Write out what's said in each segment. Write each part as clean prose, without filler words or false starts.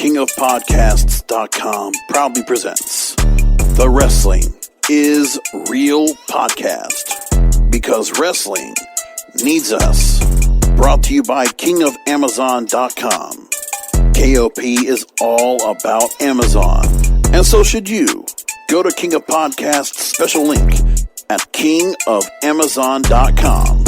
KingofPodcasts.com proudly presents The Wrestling is Real podcast, because wrestling needs us. Brought to you by KingofAmazon.com. KOP is all about Amazon, and so should you. Go to King of Podcasts special link at KingofAmazon.com.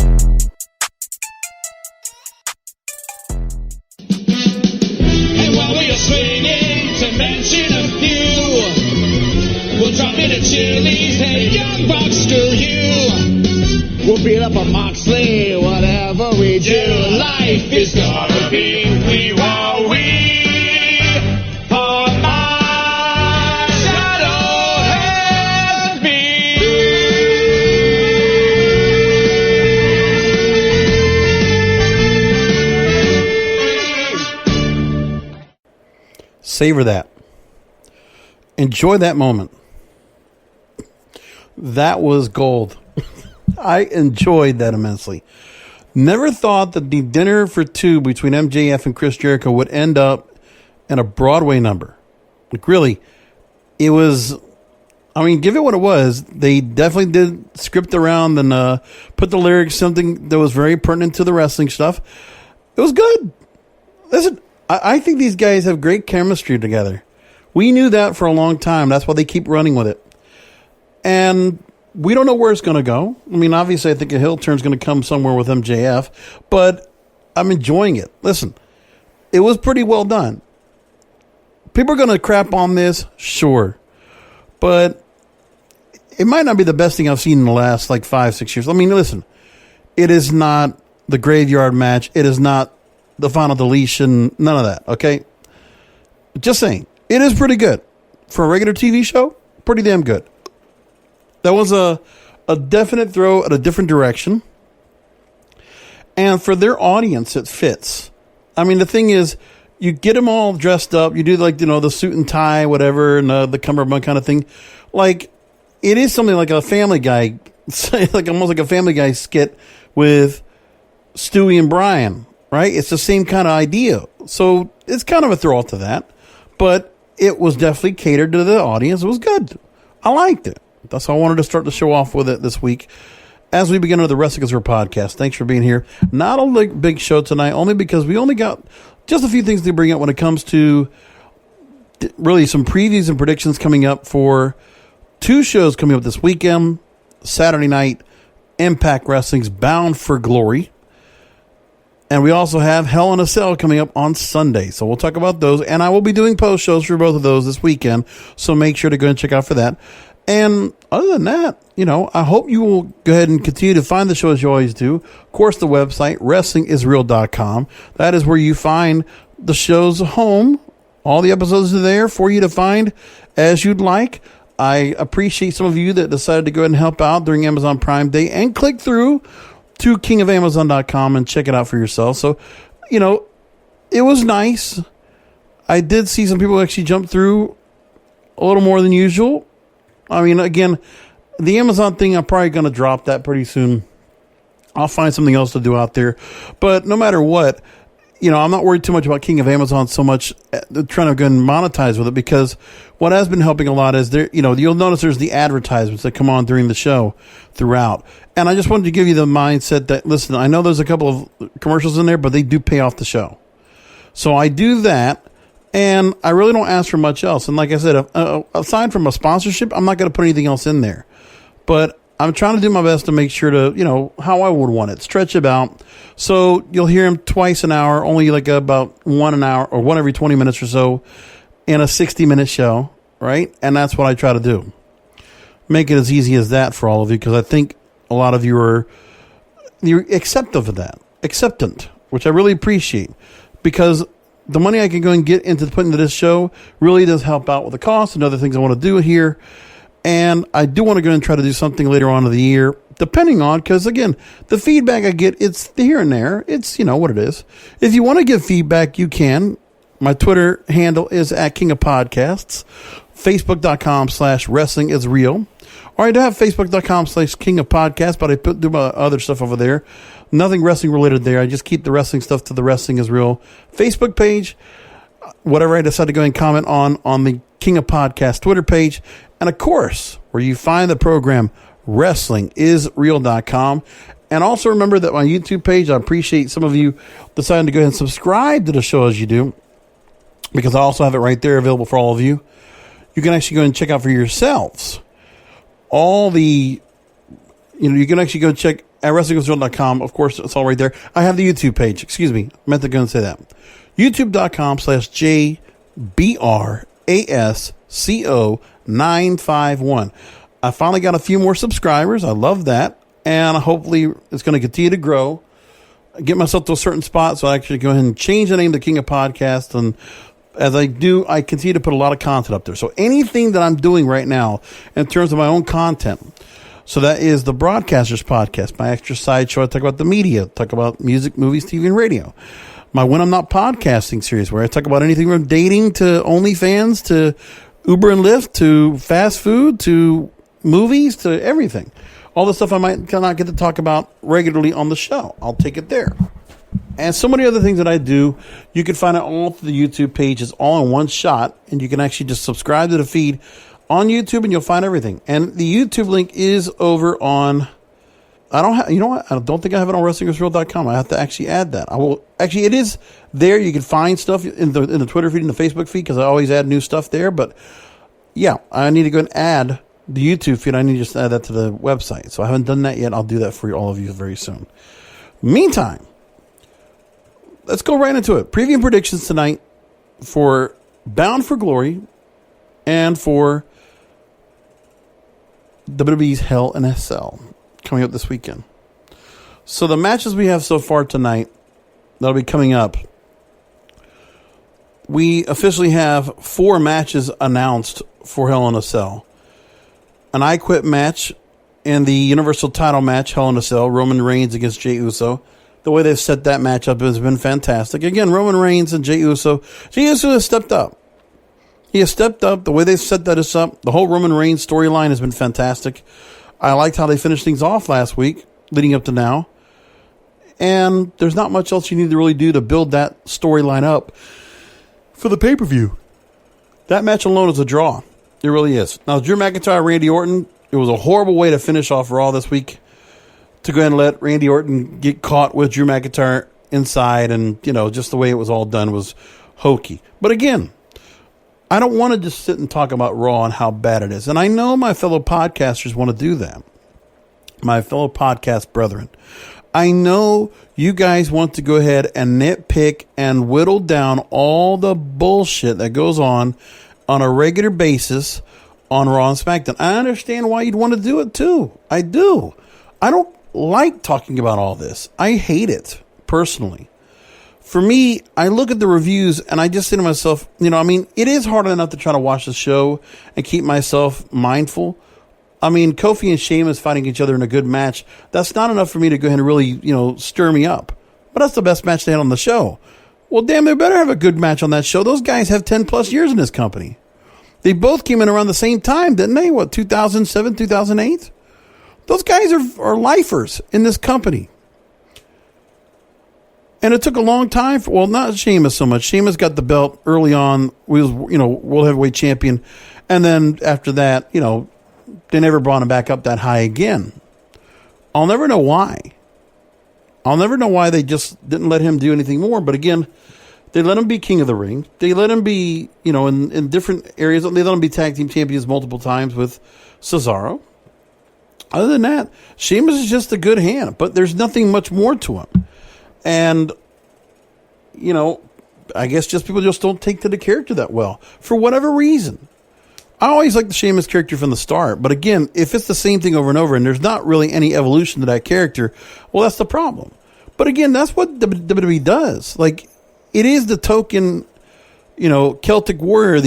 And while we are swinging, to mention a few, we'll drop in a Chili's, hey, Young Bucks, screw you. We'll beat up a Moxley, whatever we do. Life is gonna be we while we are my shadow has been. Savor that. Enjoy that moment. That was gold. I enjoyed that immensely. Never thought that the dinner for two between MJF and Chris Jericho would end up in a Broadway number. Like, really, it was, I mean, give it what it was. They definitely did script around and put the lyrics, something that was very pertinent to the wrestling stuff. It was good. Listen, I think these guys have great chemistry together. We knew that for a long time. That's why they keep running with it. And we don't know where it's going to go. I mean, obviously, I think a heel turn's going to come somewhere with MJF, but I'm enjoying it. Listen, it was pretty well done. People are going to crap on this, sure, but it might not be the best thing I've seen in the last, 5-6 years. I mean, listen, it is not the graveyard match. It is not the final deletion. None of that, okay? Just saying, it is pretty good. For a regular TV show, pretty damn good. That was a definite throw at a different direction. And for their audience, it fits. I mean, the thing is, you get them all dressed up. You do, the suit and tie, whatever, and the cummerbund kind of thing. It is something like a Family Guy, almost like a Family Guy skit with Stewie and Brian, right? It's the same kind of idea. So it's kind of a throw to that. But it was definitely catered to the audience. It was good. I liked it. That's how I wanted to start the show off with it this week as we begin the Wrestling is Real podcast. Thanks for being here. Not a big show tonight, only because we only got just a few things to bring up when it comes to really some previews and predictions coming up for two shows coming up this weekend. Saturday night, Impact Wrestling's Bound for Glory. And we also have Hell in a Cell coming up on Sunday. So we'll talk about those. And I will be doing post shows for both of those this weekend. So make sure to go and check out for that. And other than that, I hope you will go ahead and continue to find the show as you always do. Of course, the website, wrestlingisreal.com. That is where you find the show's home. All the episodes are there for you to find as you'd like. I appreciate some of you that decided to go ahead and help out during Amazon Prime Day and click through to KingofAmazon.com and check it out for yourself. So, it was nice. I did see some people actually jump through a little more than usual. I mean, again, the Amazon thing, I'm probably going to drop that pretty soon. I'll find something else to do out there. But no matter what, I'm not worried too much about King of Amazon so much trying to go and monetize with it, because what has been helping a lot is there, you'll notice there's the advertisements that come on during the show throughout. And I just wanted to give you the mindset that, listen, I know there's a couple of commercials in there, but they do pay off the show. So I do that. And I really don't ask for much else. And like I said, aside from a sponsorship, I'm not going to put anything else in there. But I'm trying to do my best to make sure to, how I would want it. Stretch it out. So you'll hear him twice an hour, only about one an hour or one every 20 minutes or so in a 60-minute show, right? And that's what I try to do. Make it as easy as that for all of you, because I think a lot of you you're acceptive of that. Acceptant, which I really appreciate, because the money I can go and get into putting into this show really does help out with the cost and other things I want to do here. And I do want to go and try to do something later on in the year, depending on, because again, the feedback I get, it's here and there. It's, what it is. If you want to give feedback, you can. My Twitter handle is at King of Podcasts, Facebook.com/Wrestling is Real. Or I do have Facebook.com/King of Podcasts, but I do my other stuff over there. Nothing wrestling related there. I just keep the wrestling stuff to the Wrestling is Real Facebook page. whatever I decide to go and comment on the King of Podcast Twitter page. And, of course, where you find the program, WrestlingIsReal.com. And also remember that my YouTube page, I appreciate some of you deciding to go ahead and subscribe to the show as you do, because I also have it right there available for all of you. You can actually go and check out for yourselves all the, you can actually go check at WrestlingIsReal.com. Of course, it's all right there. I have the YouTube page. Excuse me. I meant to go and say that. YouTube.com/JBRASCO951. I finally got a few more subscribers. I love that. And hopefully it's going to continue to grow. Get myself to a certain spot so I actually go ahead and change the name to King of Podcast. And as I do, I continue to put a lot of content up there. So anything that I'm doing right now in terms of my own content, so that is the Broadcasters Podcast, my extra side show. I talk about the media, talk about music, movies, TV, and radio. My When I'm Not Podcasting series, where I talk about anything from dating to OnlyFans to Uber and Lyft to fast food to movies to everything. All the stuff I might not get to talk about regularly on the show. I'll take it there. And so many other things that I do, you can find it all through the YouTube page. It's all in one shot, and you can actually just subscribe to the feed on YouTube, and you'll find everything. And the YouTube link is over on, I don't think I have it on WrestlingIsReal.com. I have to actually add that. It is there. You can find stuff in the Twitter feed and the Facebook feed, because I always add new stuff there. But yeah, I need to go and add the YouTube feed. I need to just add that to the website. So I haven't done that yet. I'll do that for all of you very soon. Meantime, let's go right into it. Preview and predictions tonight for Bound for Glory and for WWE's Hell in a Cell coming up this weekend. So the matches we have so far tonight that'll be coming up, we officially have 4 matches announced for Hell in a Cell. An I Quit match and the Universal title match, Hell in a Cell, Roman Reigns against Jey Uso. The way they've set that match up has been fantastic. Again, Roman Reigns and Jey Uso. Jey Uso has stepped up. He has stepped up. The way they've set that up, the whole Roman Reigns storyline has been fantastic. I liked how they finished things off last week, leading up to now. And there's not much else you need to really do to build that storyline up for the pay-per-view. That match alone is a draw. It really is. Now, Drew McIntyre, Randy Orton, it was a horrible way to finish off Raw this week, to go ahead and let Randy Orton get caught with Drew McIntyre inside, and, just the way it was all done was hokey. But again, I don't want to just sit and talk about Raw and how bad it is. And I know my fellow podcasters want to do that. My fellow podcast brethren. I know you guys want to go ahead and nitpick and whittle down all the bullshit that goes on a regular basis on Raw and SmackDown. I understand why you'd want to do it too. I do. I don't like talking about all this. I hate it, personally. For me, I look at the reviews and I just say to myself, it is hard enough to try to watch the show and keep myself mindful. Kofi and Sheamus fighting each other in a good match, that's not enough for me to go ahead and really, stir me up. But that's the best match they had on the show. Well, damn, they better have a good match on that show. Those guys have 10 plus years in this company. They both came in around the same time, didn't they? 2007, 2008? Those guys are lifers in this company. And it took a long time not Sheamus so much. Sheamus got the belt early on. We was, World Heavyweight Champion. And then after that, they never brought him back up that high again. I'll never know why. I'll never know why they just didn't let him do anything more. But again, they let him be King of the Ring. They let him be, in different areas. They let him be tag team champions multiple times with Cesaro. Other than that, Sheamus is just a good hand, but there's nothing much more to him. And, I guess just people just don't take to the character that well for whatever reason. I always liked the Sheamus character from the start, but again, if it's the same thing over and over and there's not really any evolution to that character, well, that's the problem. But again, that's what WWE does. Like, it is the token, Celtic warrior,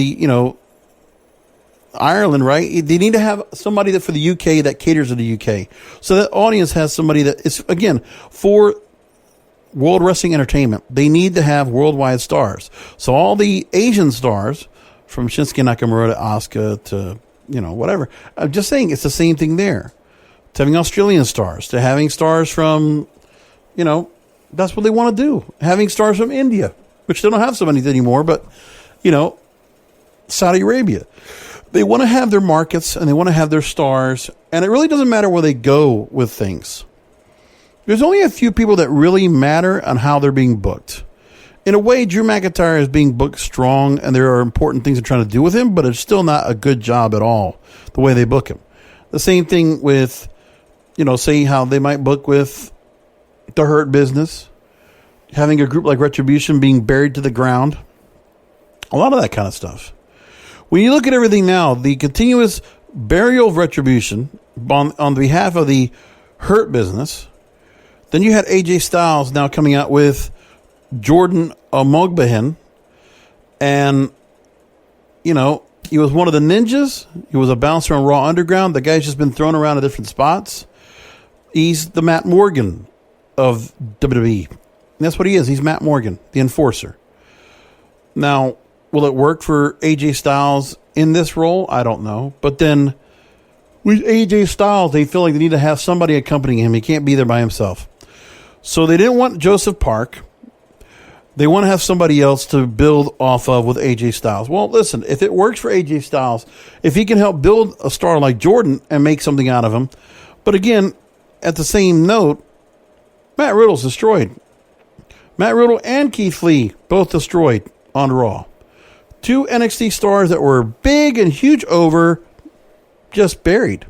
Ireland, right? They need to have somebody that for the UK that caters to the UK. So that audience has somebody that is, again, for World Wrestling Entertainment, they need to have worldwide stars. So all the Asian stars, from Shinsuke Nakamura to Asuka to, whatever. I'm just saying it's the same thing there. To having Australian stars, to having stars from, that's what they want to do. Having stars from India. which they don't have so many anymore, but, Saudi Arabia. They want to have their markets and they want to have their stars, and it really doesn't matter where they go with things. There's only a few people that really matter on how they're being booked. In a way, Drew McIntyre is being booked strong, and there are important things they're trying to do with him, but it's still not a good job at all, the way they book him. The same thing with, say how they might book with the Hurt Business, having a group like Retribution being buried to the ground. A lot of that kind of stuff. When you look at everything now, the continuous burial of Retribution on behalf of the Hurt Business, then you had AJ Styles now coming out with Jordan Omogbehin, and, he was one of the ninjas. He was a bouncer on Raw Underground. The guy's just been thrown around at different spots. He's the Matt Morgan of WWE. And that's what he is. He's Matt Morgan, the enforcer. Now, will it work for AJ Styles in this role? I don't know. But then with AJ Styles, they feel like they need to have somebody accompanying him. He can't be there by himself. So they didn't want Joseph Park. They want to have somebody else to build off of with AJ Styles. Well, listen, if it works for AJ Styles, if he can help build a star like Jordan and make something out of him. But again, at the same note, Matt Riddle's destroyed. Matt Riddle and Keith Lee both destroyed on Raw. 2 NXT stars that were big and huge over, just buried.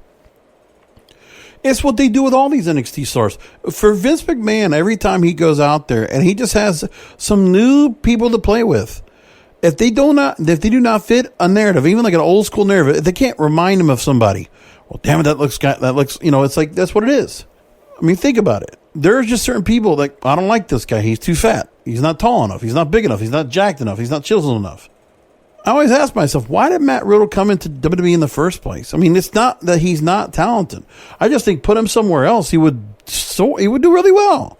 It's what they do with all these NXT stars. For Vince McMahon, every time he goes out there and he just has some new people to play with, if they do not fit a narrative, even like an old school narrative, if they can't remind him of somebody, well, damn it, that looks, it's like, that's what it is. I mean, think about it. There's just certain people that, I don't like this guy. He's too fat. He's not tall enough. He's not big enough. He's not jacked enough. He's not chiseled enough. I always ask myself, why did Matt Riddle come into WWE in the first place? I mean, it's not that he's not talented. I just think put him somewhere else, he would do really well.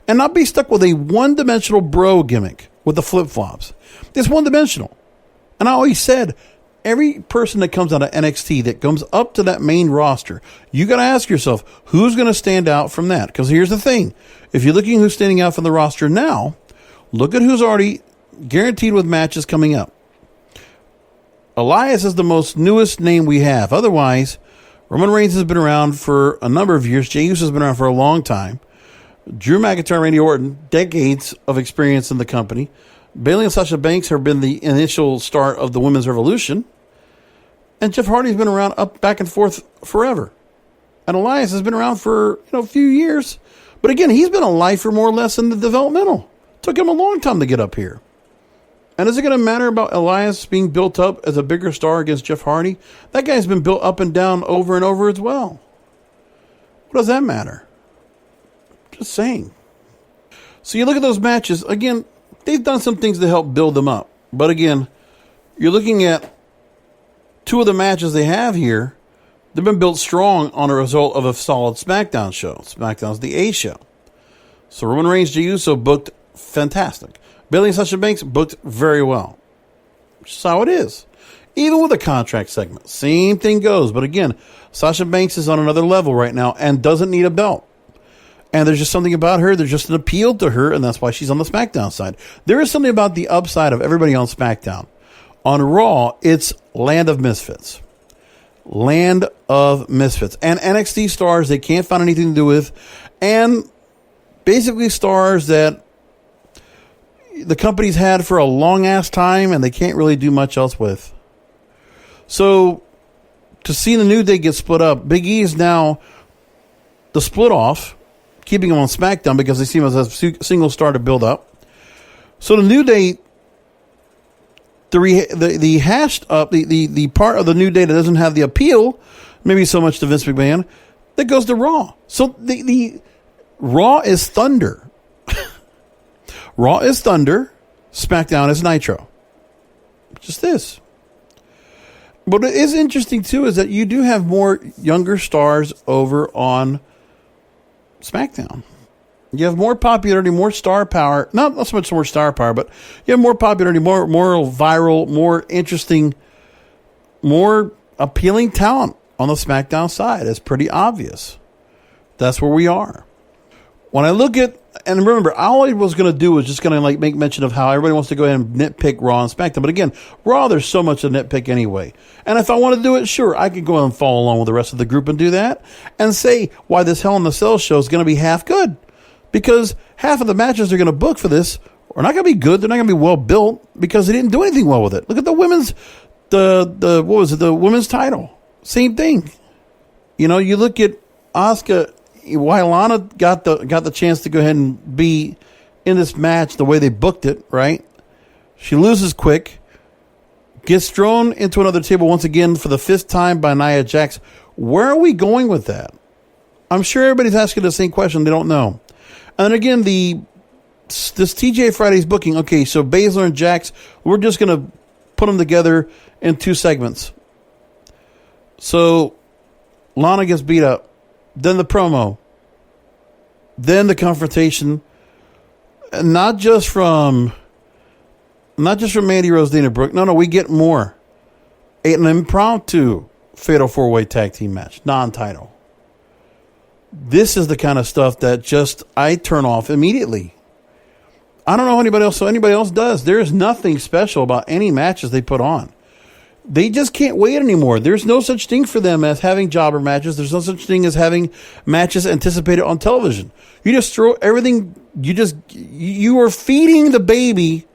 And not be stuck with a one-dimensional bro gimmick with the flip-flops. It's one-dimensional. And I always said, every person that comes out of NXT that comes up to that main roster, you got to ask yourself, who's going to stand out from that? Because here's the thing. If you're looking who's standing out from the roster now, look at who's already guaranteed with matches coming up. Elias is the most newest name we have. Otherwise, Roman Reigns has been around for a number of years. Jey Uso has been around for a long time. Drew McIntyre, Randy Orton, decades of experience in the company. Bayley and Sasha Banks have been the initial start of the women's revolution. And Jeff Hardy's been around up, back and forth forever. And Elias has been around for a few years. But again, he's been a lifer more or less in the developmental. Took him a long time to get up here. And is it going to matter about Elias being built up as a bigger star against Jeff Hardy? That guy's been built up and down over and over as well. What does that matter? Just saying. So you look at those matches. Again, they've done some things to help build them up. But again, you're looking at 2 of the matches they have here. They've been built strong on a result of a solid SmackDown show. SmackDown's the A show. So Roman Reigns, Jey Uso booked fantastic. Bayley and Sasha Banks booked very well. Which is how it is. Even with a contract segment, same thing goes. But again, Sasha Banks is on another level right now and doesn't need a belt. And there's just something about her. There's just an appeal to her, and that's why she's on the SmackDown side. There is something about the upside of everybody on SmackDown. On Raw, it's Land of Misfits. Land of Misfits. And NXT stars they can't find anything to do with. And basically stars that the company's had for a long-ass time and they can't really do much else with. So, to see the New Day get split up, Big E is now the split off, keeping him on SmackDown because they see him as a single star to build up. So the New Day, the hashed up, the part of the New Day that doesn't have the appeal, maybe so much to Vince McMahon, that goes to Raw. So the Raw is Thunder. Raw is Thunder, SmackDown is Nitro. Just this. But it is interesting, too, is that you do have more younger stars over on SmackDown. You have more popularity, more star power. Not so much more star power, but you have more popularity, more viral, more interesting, more appealing talent on the SmackDown side. It's pretty obvious. That's where we are. When I look at And remember, all I was going to do was just going to like make mention of how everybody wants to go ahead and nitpick Raw and SmackDown. But again, Raw, there's so much to nitpick anyway. And if I want to do it, sure, I could go and follow along with the rest of the group and do that and say why this Hell in the Cell show is going to be half good. Because half of the matches they're going to book for this are not going to be good. They're not going to be well built because they didn't do anything well with it. Look at the women's, the women's title. Same thing. You know, you look at Asuka. Why Lana got the chance to go ahead and be in this match the way they booked it, right? She loses quick, gets thrown into another table once again for the 5th time by Nia Jax. Where are we going with that? I'm sure everybody's asking the same question. They don't know. And again, this TJ Friday's booking. Okay, so Baszler and Jax, we're just going to put them together in 2 segments. So Lana gets beat up. Then the promo. Then the confrontation. And not just from Mandy Rose, Dana Brooke. No, we get more. An impromptu Fatal 4-Way Tag Team match. Non-title. This is the kind of stuff that just I turn off immediately. I don't know anybody else does. There's nothing special about any matches they put on. They just can't wait anymore. There's no such thing for them as having jobber matches. There's no such thing as having matches anticipated on television. You just throw everything. You are feeding the baby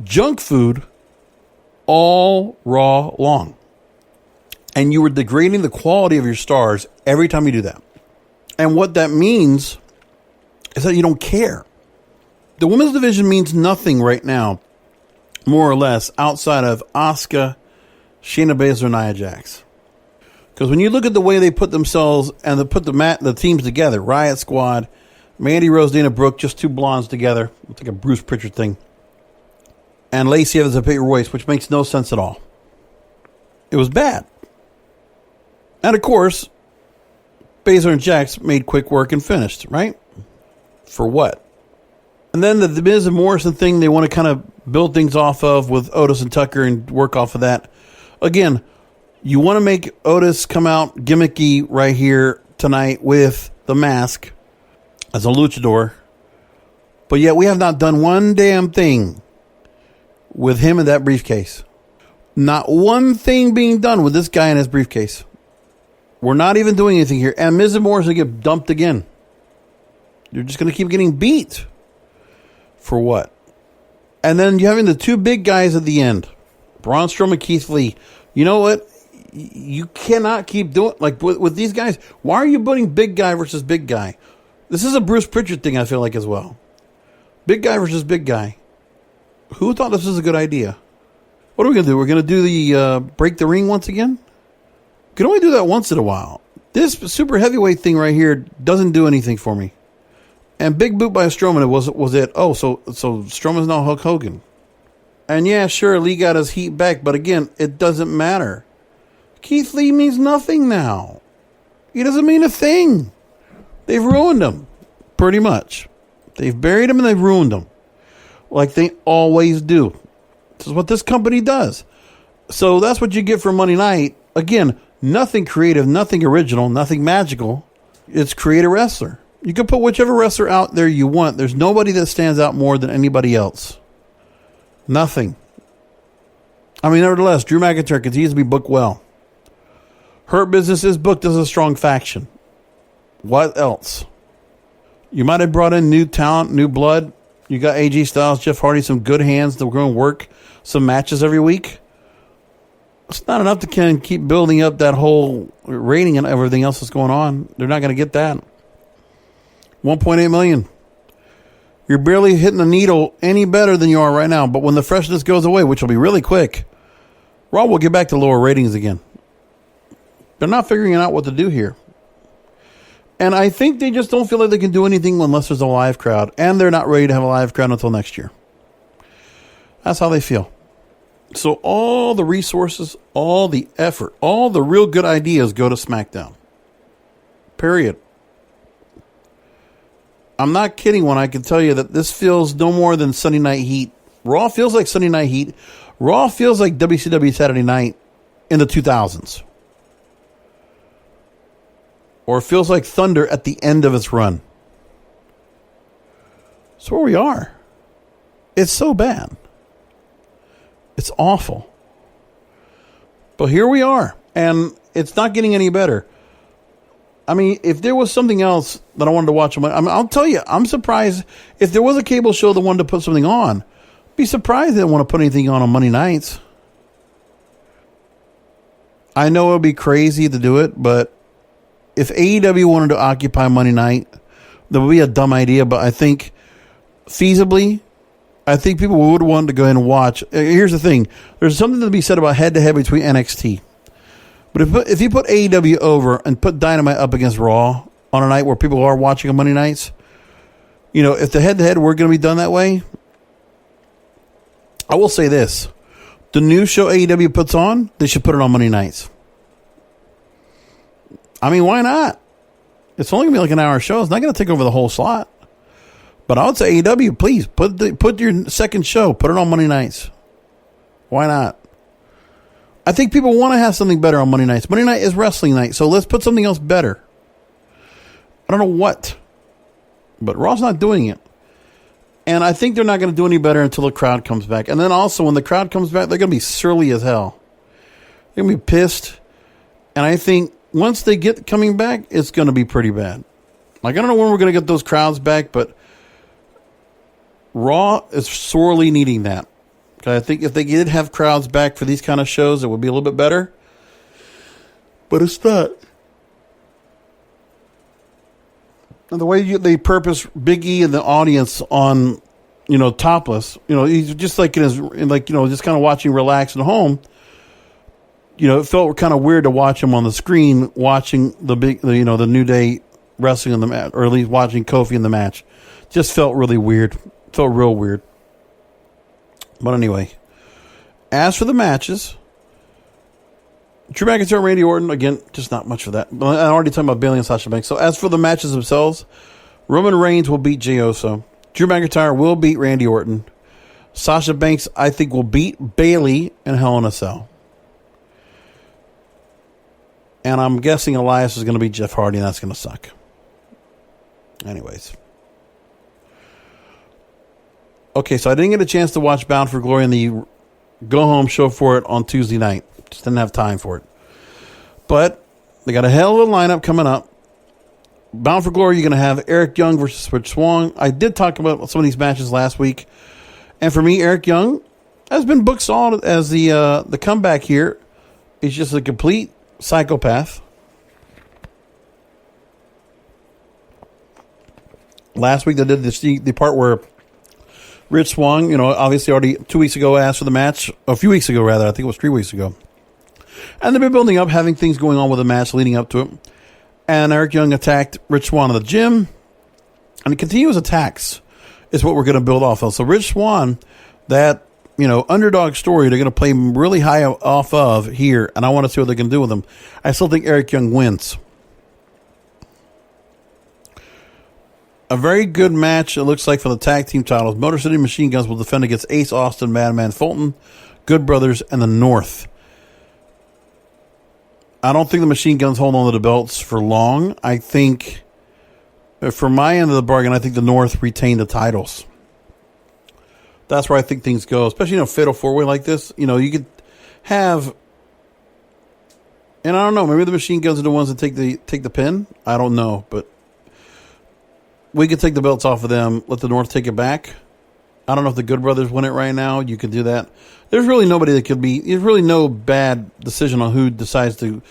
junk food all Raw long. And you are degrading the quality of your stars every time you do that. And what that means is that you don't care. The women's division means nothing right now, more or less, outside of Asuka, Shayna Baszler, Nia Jax. Because when you look at the way they put themselves and they put the teams together, Riot Squad, Mandy Rose, Dana Brooke, just 2 blondes together. It's like a Bruce Pritchard thing. And Lacey Evans and Peyton Royce, which makes no sense at all. It was bad. And of course, Baszler and Jax made quick work and finished, right? For what? And then the Miz and Morrison thing, they want to kind of build things off of with Otis and Tucker and work off of that. Again, you want to make Otis come out gimmicky right here tonight with the mask as a luchador. But yet we have not done one damn thing with him in that briefcase. Not one thing being done with this guy in his briefcase. We're not even doing anything here. And Miz and Morrison get dumped again. You're just going to keep getting beat. For what? And then you're having the 2 big guys at the end. Braun Strowman, Keith Lee. You know what? You cannot keep doing... Like, with these guys, why are you putting big guy versus big guy? This is a Bruce Pritchard thing, I feel like, as well. Big guy versus big guy. Who thought this was a good idea? What are we going to do? We're going to do the break the ring once again? We can only do that once in a while. This super heavyweight thing right here doesn't do anything for me. And big boot by Strowman was it. Oh, so Strowman's now Hulk Hogan. And yeah, sure, Lee got his heat back, but again, it doesn't matter. Keith Lee means nothing now. He doesn't mean a thing. They've ruined him, pretty much. They've buried him and they've ruined him. Like they always do. This is what this company does. So that's what you get for Monday night. Again, nothing creative, nothing original, nothing magical. It's create a wrestler. You can put whichever wrestler out there you want. There's nobody that stands out more than anybody else. Nothing. I mean, nevertheless, Drew McIntyre continues to be booked well. Hurt Business is booked as a strong faction. What else? You might have brought in new talent, new blood. You got AJ Styles, Jeff Hardy, some good hands that are going to work some matches every week. It's not enough to keep building up that whole rating and everything else that's going on. They're not going to get that. 1.8 million. You're barely hitting the needle any better than you are right now. But when the freshness goes away, which will be really quick, Raw will get back to lower ratings again. They're not figuring out what to do here. And I think they just don't feel like they can do anything unless there's a live crowd. And they're not ready to have a live crowd until next year. That's how they feel. So all the resources, all the effort, all the real good ideas go to SmackDown. Period. I'm not kidding when I can tell you that this feels no more than Sunday Night Heat. Raw feels like Sunday Night Heat. Raw feels like WCW Saturday Night in the 2000s. Or it feels like Thunder at the end of its run. That's where we are. It's so bad. It's awful. But here we are. And it's not getting any better. I mean, if there was something else that I wanted to watch, I'll tell you, I'm surprised. If there was a cable show that wanted to put something on, I'd be surprised they didn't want to put anything on Monday nights. I know it would be crazy to do it, but if AEW wanted to occupy Monday night, that would be a dumb idea. But I think feasibly, I think people would want to go ahead and watch. Here's the thing. There's something to be said about head-to-head between NXT. But if you put AEW over and put Dynamite up against Raw on a night where people are watching on Monday nights, you know, if the head-to-head were going to be done that way, I will say this. The new show AEW puts on, they should put it on Monday nights. I mean, why not? It's only going to be like an hour show. It's not going to take over the whole slot. But I would say AEW, please, put your second show, put it on Monday nights. Why not? I think people want to have something better on Monday nights. Monday night is wrestling night, so let's put something else better. I don't know what, but Raw's not doing it. And I think they're not going to do any better until the crowd comes back. And then also, when the crowd comes back, they're going to be surly as hell. They're going to be pissed. And I think once they get coming back, it's going to be pretty bad. Like, I don't know when we're going to get those crowds back, but Raw is sorely needing that. I think if they did have crowds back for these kind of shows, it would be a little bit better. But it's not. And the way they purpose Big E and the audience on, you know, topless, you know, he's just like just kind of watching relaxed at home. You know, it felt kind of weird to watch him on the screen watching the New Day wrestling in the match, or at least watching Kofi in the match. Just felt really weird. Felt real weird. But anyway, as for the matches, Drew McIntyre, Randy Orton, again, just not much for that. I already talked about Bayley and Sasha Banks. So as for the matches themselves, Roman Reigns will beat Jey Uso. Drew McIntyre will beat Randy Orton. Sasha Banks, I think, will beat Bayley in Hell in a Cell. And I'm guessing Elias is going to beat Jeff Hardy, and that's going to suck. Anyways. Okay, so I didn't get a chance to watch Bound for Glory and the go-home show for it on Tuesday night. Just didn't have time for it. But they got a hell of a lineup coming up. Bound for Glory, you're going to have Eric Young versus Rich Swann. I did talk about some of these matches last week. And for me, Eric Young has been booked solid as the comeback here. He's just a complete psychopath. Last week they did the part where Rich Swann, you know, obviously already 2 weeks ago asked for the match. A few weeks ago, rather. I think it was 3 weeks ago. And they've been building up, having things going on with the match leading up to it. And Eric Young attacked Rich Swann in the gym. And continuous attacks is what we're going to build off of. So Rich Swann, that, you know, underdog story, they're going to play really high off of here. And I want to see what they can do with him. I still think Eric Young wins. A very good match, it looks like, for the tag team titles. Motor City Machine Guns will defend against Ace Austin, Madman, Fulton, Good Brothers, and the North. I don't think the Machine Guns hold on to the belts for long. I think, for my end of the bargain, I think the North retain the titles. That's where I think things go, especially in a fatal four-way like this. You know, you could have, and I don't know, maybe the Machine Guns are the ones that take the pin. I don't know, but we could take the belts off of them, let the North take it back. I don't know if the Good Brothers win it right now. You could do that. There's really nobody that could be. There's really no bad decision on who decides to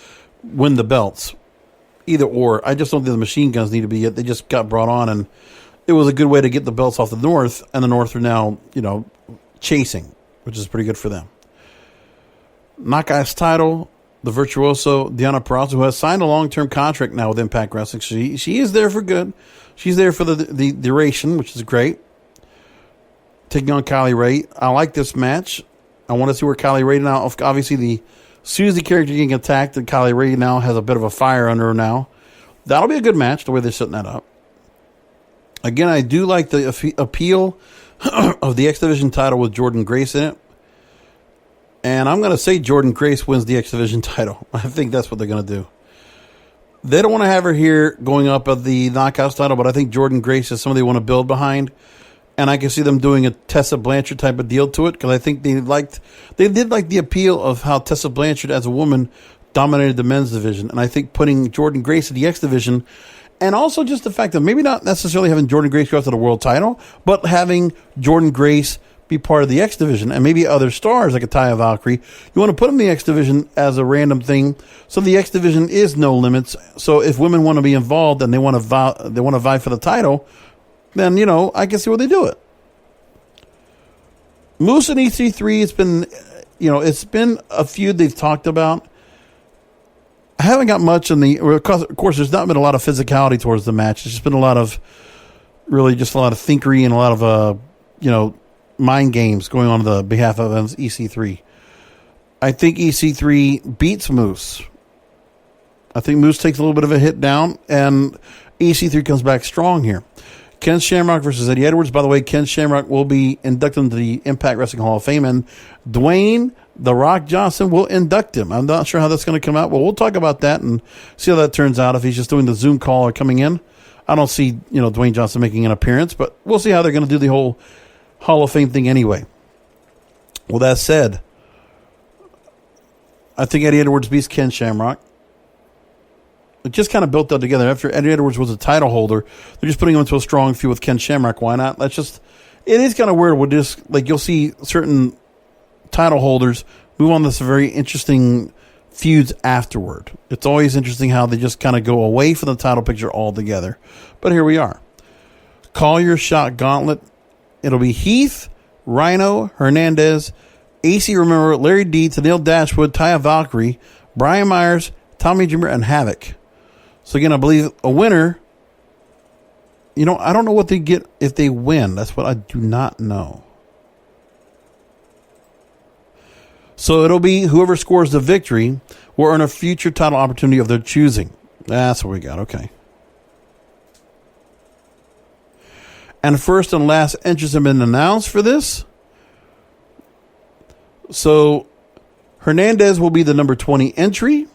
win the belts. Either or. I just don't think the Machine Guns need to be it. They just got brought on, and it was a good way to get the belts off the North, and the North are now, you know, chasing, which is pretty good for them. Knockouts title, the virtuoso Deonna Purrazzo, who has signed a long-term contract now with Impact Wrestling. She is there for good. She's there for the duration, which is great. Taking on Kylie Ray. I like this match. I want to see where Kylie Ray now, obviously the Susie character getting attacked, and Kylie Ray now has a bit of a fire under her now. That'll be a good match, the way they're setting that up. Again, I do like the appeal of the X Division title with Jordynne Grace in it. And I'm going to say Jordynne Grace wins the X Division title. I think that's what they're going to do. They don't want to have her here going up at the Knockouts title, but I think Jordynne Grace is somebody they want to build behind. And I can see them doing a Tessa Blanchard type of deal to it, because I think they did like the appeal of how Tessa Blanchard as a woman dominated the men's division. And I think putting Jordynne Grace in the X division, and also just the fact that maybe not necessarily having Jordynne Grace go after the world title, but having Jordynne Grace be part of the X division, and maybe other stars like a Taya Valkyrie, you want to put them in the X division as a random thing. So the X division is no limits. So if women want to be involved and they want to vie for the title, then, I can see where they do it. Moose and EC3, it's been a feud they've talked about. I haven't got much of course, there's not been a lot of physicality towards the match. It's just been a lot of thinkery and a lot of, mind games going on the behalf of EC3. I think EC3 beats Moose. I think Moose takes a little bit of a hit down, and EC3 comes back strong here. Ken Shamrock versus Eddie Edwards. By the way, Ken Shamrock will be inducted into the Impact Wrestling Hall of Fame, and Dwayne The Rock Johnson will induct him. I'm not sure how that's going to come out, but we'll talk about that and see how that turns out, if he's just doing the Zoom call or coming in. I don't see, Dwayne Johnson making an appearance, but we'll see how they're going to do the whole Hall of Fame thing anyway. Well, that said, I think Eddie Edwards beats Ken Shamrock. It just kind of built that together. After Eddie Edwards was a title holder, they're just putting him into a strong feud with Ken Shamrock. Why not? It is kind of weird. We'll just, you'll see certain title holders move on to some very interesting feuds afterward. It's always interesting how they just kind of go away from the title picture altogether. But here we are. Call your shot gauntlet. It'll be Heath, Rhino, Hernandez, Acey, Romero, Larry D, Tenille, Dashwood, Taya Valkyrie, Brian Myers, Tommy Dreamer, and Havok. So again, I believe a winner. I don't know what they get if they win. That's what I do not know. So it'll be whoever scores the victory will earn a future title opportunity of their choosing. That's what we got. Okay. And first and last entries have been announced for this. So Hernandez will be the number 20 entry.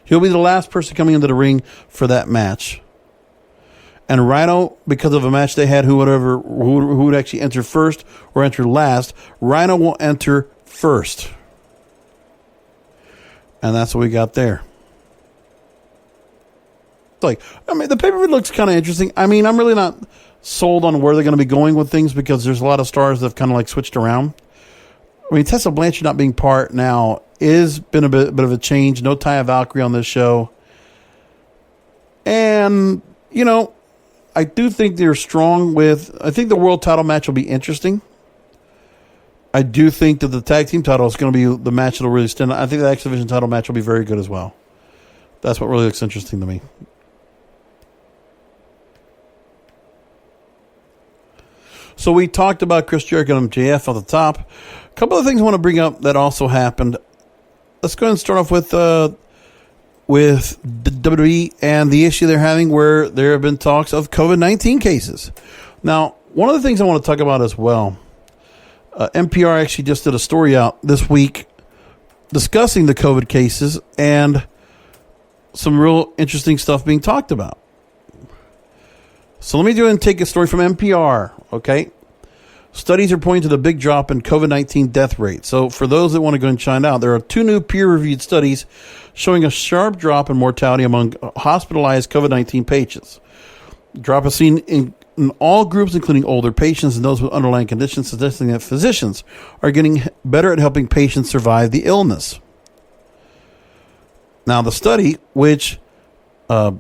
He'll be the last person coming into the ring for that match. And Rhino, because of a match they had, who would actually enter first or enter last, Rhino will enter first. And that's what we got there. The pay-per-view looks kind of interesting. I'm really not sold on where they're going to be going with things, because there's a lot of stars that have kind of switched around. Tessa Blanchard not being part now is been a bit of a change. No Taya Valkyrie on this show. And, I do think they're strong I think the world title match will be interesting. I do think that the tag team title is going to be the match that will really stand out. I think the X Division title match will be very good as well. That's what really looks interesting to me. So we talked about Chris Jericho and MJF on the top. A couple of things I want to bring up that also happened. Let's go ahead and start off with the WWE and the issue they're having, where there have been talks of COVID-19 cases. Now, one of the things I want to talk about as well, NPR actually just did a story out this week discussing the COVID cases and some real interesting stuff being talked about. So let me go ahead and take a story from NPR, okay? Studies are pointing to the big drop in COVID-19 death rate. So for those that want to go and find out, there are 2 new peer-reviewed studies showing a sharp drop in mortality among hospitalized COVID-19 patients. The drop is seen in all groups, including older patients and those with underlying conditions, suggesting that physicians are getting better at helping patients survive the illness. Now, the study, which was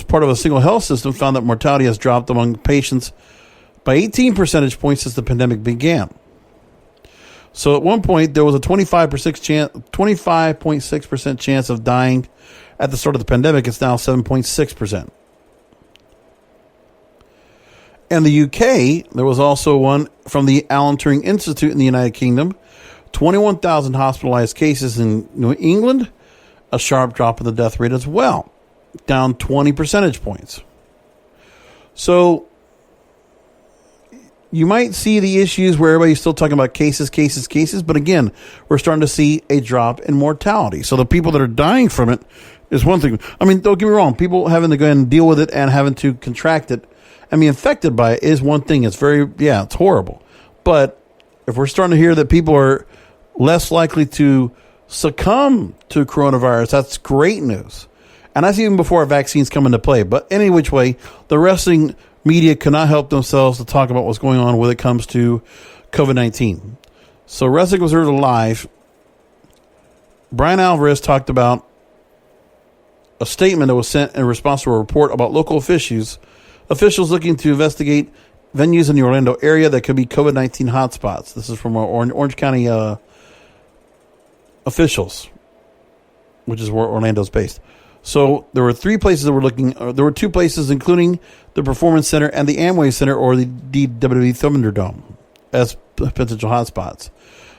part of a single health system, found that mortality has dropped among patients by 18 percentage points since the pandemic began. So at one point, there was a 25.6% chance of dying at the start of the pandemic. It's now 7.6%. In the UK, there was also one from the Alan Turing Institute in the United Kingdom. 21,000 hospitalized cases in New England, a sharp drop in the death rate as well, down 20 percentage points. So You might see the issues where everybody's still talking about cases, but again, we're starting to see a drop in mortality. So the people that are dying from it is one thing. I mean, don't get me wrong. People having to go ahead and deal with it and having to contract it and be infected by it is one thing. It's it's horrible. But if we're starting to hear that people are less likely to succumb to coronavirus, that's great news. And that's even before vaccines come into play. But any which way, the wrestling media cannot help themselves to talk about what's going on when it comes to COVID-19. So Wrestling Observer Live, Brian Alvarez talked about a statement that was sent in response to a report about local officials looking to investigate venues in the Orlando area that could be COVID-19 hotspots. This is from Orange County officials, which is where Orlando's based. So there were 3 places that were looking. There were 2 places, including the Performance Center and the Amway Center, or the WWE Thunderdome, as potential hotspots.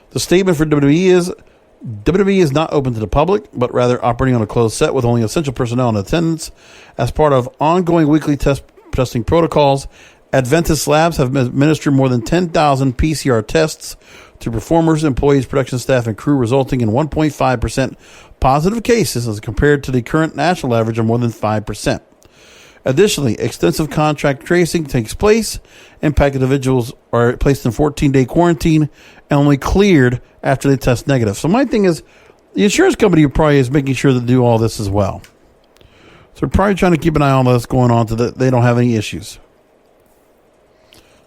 The statement for WWE is not open to the public, but rather operating on a closed set with only essential personnel in attendance. As part of ongoing weekly testing protocols, Adventist Labs have administered more than 10,000 PCR tests to performers, employees, production staff, and crew, resulting in 1.5% positive cases as compared to the current national average of more than 5%. Additionally, extensive contact tracing takes place. Impacted individuals are placed in 14-day quarantine and only cleared after they test negative. So my thing is, the insurance company probably is making sure to do all this as well. So they're probably trying to keep an eye on what's going on so that they don't have any issues.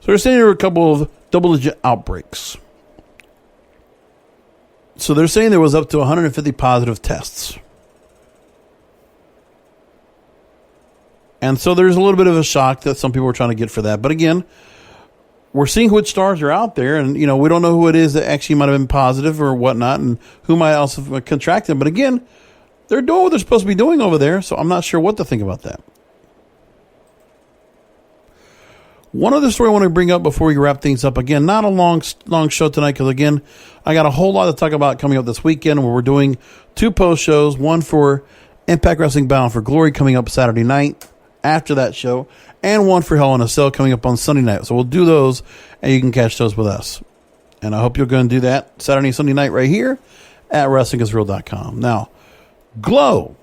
So they're saying there were a couple of double-digit outbreaks. So they're saying there was up to 150 positive tests. And so there's a little bit of a shock that some people are trying to get for that. But again, we're seeing which stars are out there. And, you know, we don't know who it is that actually might have been positive or whatnot and who might also have contracted. But again, they're doing what they're supposed to be doing over there. So I'm not sure what to think about that. One other story I want to bring up before we wrap things up. Again, not a long show tonight because, again, I got a whole lot to talk about coming up this weekend where we're doing 2 post shows, one for Impact Wrestling Bound for Glory coming up Saturday night after that show, and one for Hell in a Cell coming up on Sunday night. So we'll do those, and you can catch those with us. And I hope you're going to do that Saturday and Sunday night right here at WrestlingIsReal.com. Now, Glow,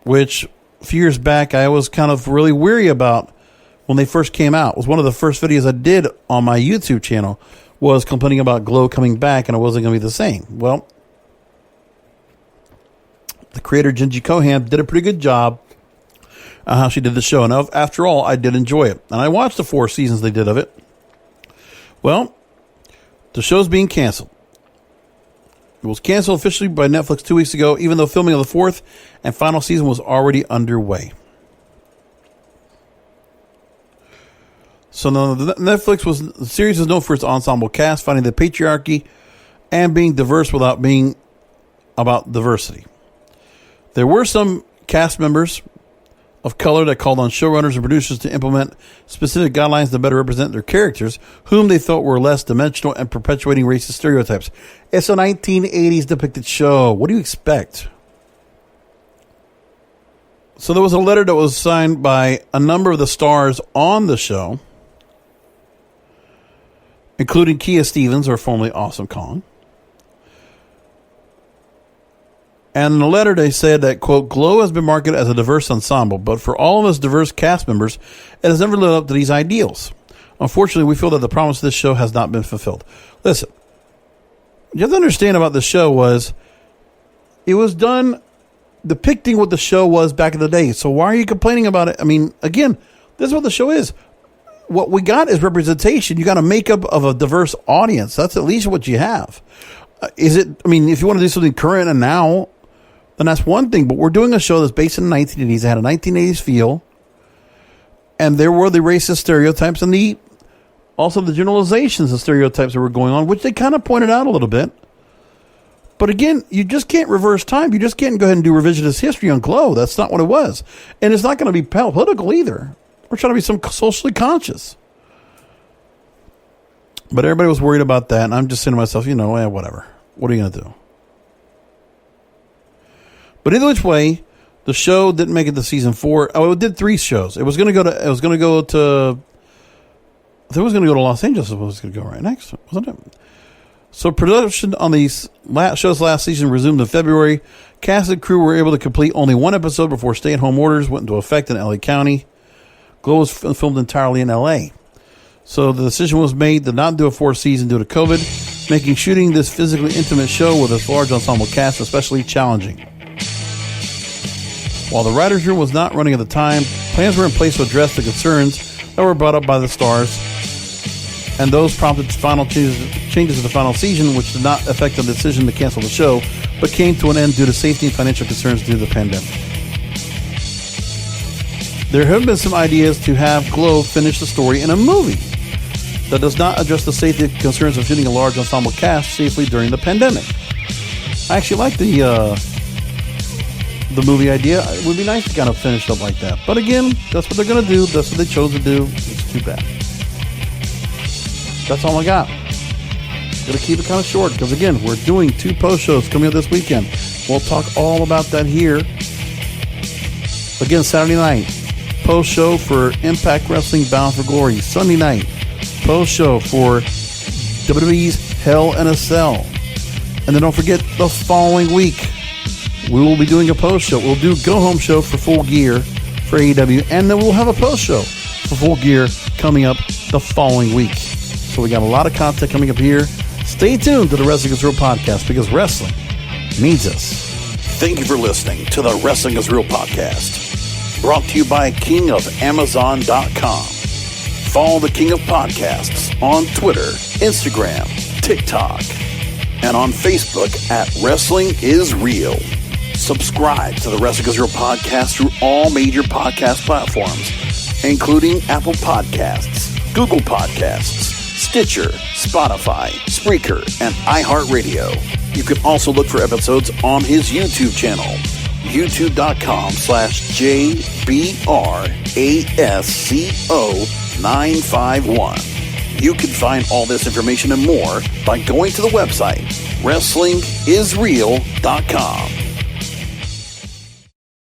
which a few years back I was kind of really weary about when they first came out. It was one of the first videos I did on my YouTube channel, was complaining about Glow coming back and it wasn't going to be the same. Well, the creator, Genji Kohan, did a pretty good job on how she did the show. And after all, I did enjoy it. And I watched the 4 seasons they did of it. Well, the show's being canceled. It was canceled officially by Netflix 2 weeks ago, even though filming of the 4th and final season was already underway. So the series is known for its ensemble cast, fighting the patriarchy and being diverse without being about diversity. There were some cast members of color that called on showrunners and producers to implement specific guidelines to better represent their characters, whom they felt were less dimensional and perpetuating racist stereotypes. It's a 1980s depicted show. What do you expect? So there was a letter that was signed by a number of the stars on the show, including Kia Stevens, or formerly Awesome Kong. And in the letter, they said that, quote, Glow has been marketed as a diverse ensemble, but for all of us diverse cast members, it has never lived up to these ideals. Unfortunately, we feel that the promise of this show has not been fulfilled. Listen, you have to understand about the show was, it was done depicting what the show was back in the day. So why are you complaining about it? I mean, again, this is what the show is. What we got is representation. You got a makeup of a diverse audience. That's at least what you have. If you want to do something current and now, then that's one thing. But we're doing a show that's based in the 1980s. It had a 1980s feel. And there were the racist stereotypes and also the generalizations of stereotypes that were going on, which they kind of pointed out a little bit. But again, you just can't reverse time. You just can't go ahead and do revisionist history on Glow. That's not what it was. And it's not going to be political either. We're trying to be socially conscious. But everybody was worried about that. And I'm just saying to myself, whatever. What are you going to do? But either which way, the show didn't make it to season 4. Oh, it did 3 shows. It was going to go to, I think They was going to go to Los Angeles. It was going to go right next, wasn't it? So production on these shows last season resumed in February. Cast and crew were able to complete only one episode before stay-at-home orders went into effect in LA County. Glow was filmed entirely in LA. So the decision was made to not do a fourth season due to COVID, making shooting this physically intimate show with its large ensemble cast especially challenging. While the writers' room was not running at the time, plans were in place to address the concerns that were brought up by the stars, and those prompted final changes to the final season, which did not affect the decision to cancel the show, but came to an end due to safety and financial concerns due to the pandemic. There have been some ideas to have Glow finish the story in a movie that does not address the safety concerns of shooting a large ensemble cast safely during the pandemic. I actually like the movie idea. It would be nice to kind of finish up like that. But again, that's what they're going to do. That's what they chose to do. It's too bad. That's all I got. Gonna keep it kind of short because again, we're doing 2 post shows coming up this weekend. We'll talk all about that here. Again, Saturday night, post show for Impact Wrestling Bound for Glory. Sunday night, post show for WWE's Hell in a Cell. And then don't forget the following week, we will be doing a post show. We'll do Go Home show for Full Gear for AEW, and then we'll have a post show for Full Gear coming up the following week. So we got a lot of content coming up here. Stay tuned to the Wrestling is Real podcast because wrestling needs us. Thank you for listening to the Wrestling is Real podcast. Brought to you by KingofAmazon.com. Follow the King of Podcasts on Twitter, Instagram, TikTok, and on Facebook at Wrestling is Real. Subscribe to the Wrestling is Real podcast through all major podcast platforms, including Apple Podcasts, Google Podcasts, Stitcher, Spotify, Spreaker, and iHeartRadio. You can also look for episodes on his YouTube channel, youtube.com/JBRASCO951. You can find all this information and more by going to the website, WrestlingIsReal.com.